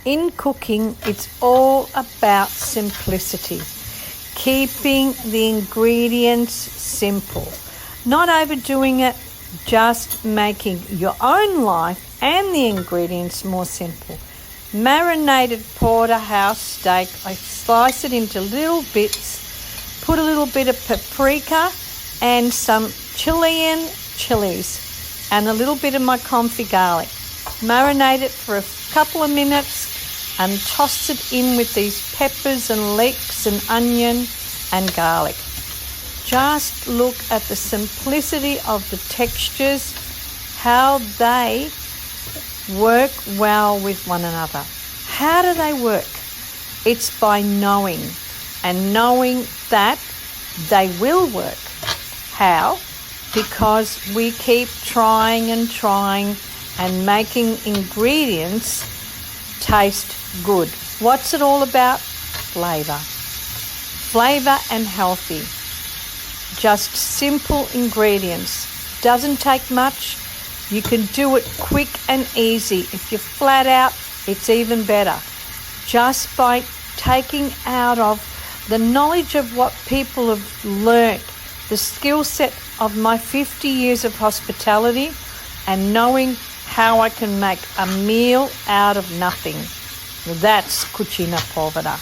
In cooking, it's all about simplicity. Keeping the ingredients simple. Not overdoing it, just making your own life and the ingredients more simple. Marinated porterhouse steak, I slice it into little bits, put a little bit of paprika and some Chilean chilies and a little bit of my confit garlic. Marinate it for a couple of minutes and toss it in with these peppers and leeks and onion and garlic. Just look at the simplicity of the textures, how they work well with one another. How do they work? It's by knowing, and knowing that they will work. How? Because we keep trying and making ingredients taste good. What's it all about? Flavour. Flavour and healthy. Just simple ingredients. Doesn't take much. You can do it quick and easy. If you're flat out, it's even better. Just by taking out of the knowledge of what people have learnt, the skill set of my 50 years of hospitality, and knowing how I can make a meal out of nothing. That's cucina povera.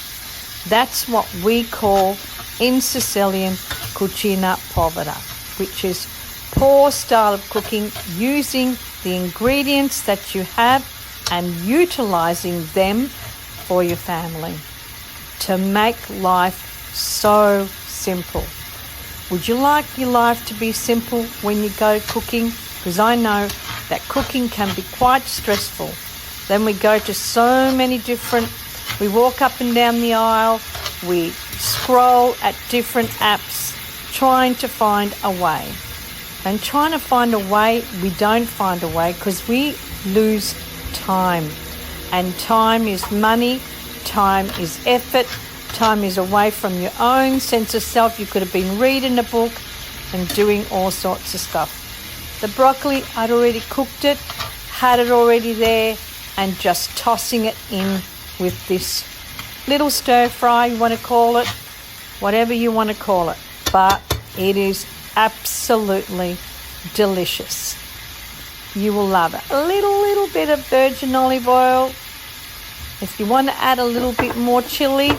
That's what we call in Sicilian cucina povera, which is poor style of cooking, using the ingredients that you have and utilizing them for your family to make life so simple. Would you like your life to be simple when you go cooking? Because I know that cooking can be quite stressful. Then we go to so many different, we walk up and down the aisle, we scroll at different apps trying to find a way. And trying to find a way, we don't find a way because we lose time. And time is money, time is effort, time is away from your own sense of self. You could have been reading a book and doing all sorts of stuff. The broccoli, I'd already cooked it, had it already there, and just tossing it in with this little stir fry, you want to call it, whatever you want to call it. But it is absolutely delicious. You will love it. A little bit of virgin olive oil. If you want to add a little bit more chilli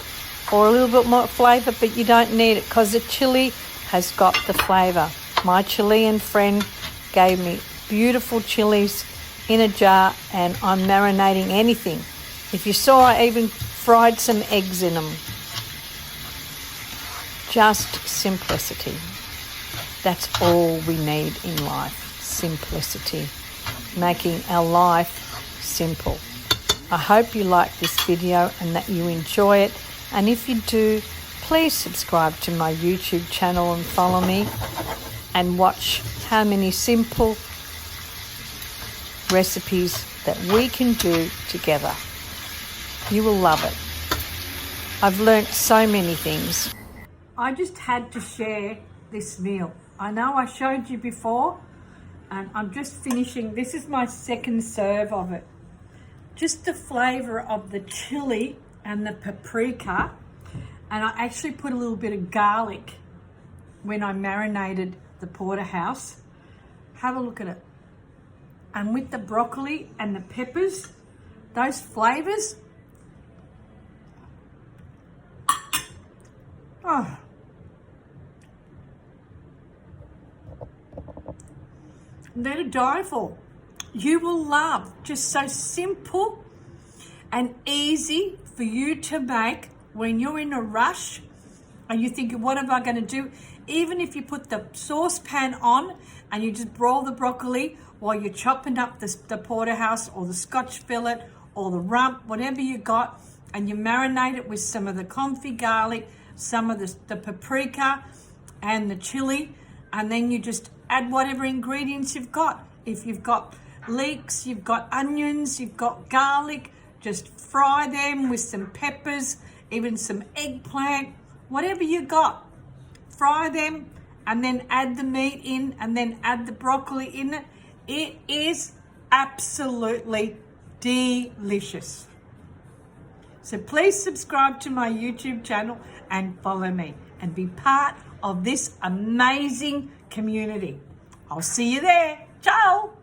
or a little bit more flavour, but you don't need it because the chilli has got the flavour. My Chilean friend gave me beautiful chilies in a jar, and I'm marinating anything. If you saw, I even fried some eggs in them. Just simplicity. That's all we need in life, simplicity. Making our life simple. I hope you like this video and that you enjoy it. And if you do, please subscribe to my YouTube channel and follow me and watch how many simple recipes that we can do together. You will love it. I've learnt so many things. I just had to share this meal. I know I showed you before, and I'm just finishing. This is my second serve of it. Just the flavour of the chili and the paprika, and I actually put a little bit of garlic when I marinated the porterhouse. Have a look at it. And with the broccoli and the peppers, those flavours, oh, they're to die for. You will love. Just so simple and easy for you to make when you're in a rush and you're thinking, what am I going to do? Even if you put the saucepan on and you just broil the broccoli while you're chopping up the porterhouse or the Scotch fillet or the rump, whatever you got, and you marinate it with some of the confit garlic, some of the paprika and the chili, and then you just add whatever ingredients you've got. If you've got leeks, you've got onions, you've got garlic, just fry them with some peppers, even some eggplant, whatever you got. Fry them and then add the meat in and then add the broccoli in it. It is absolutely delicious. So please subscribe to my YouTube channel and follow me and be part of this amazing community. I'll see you there. Ciao.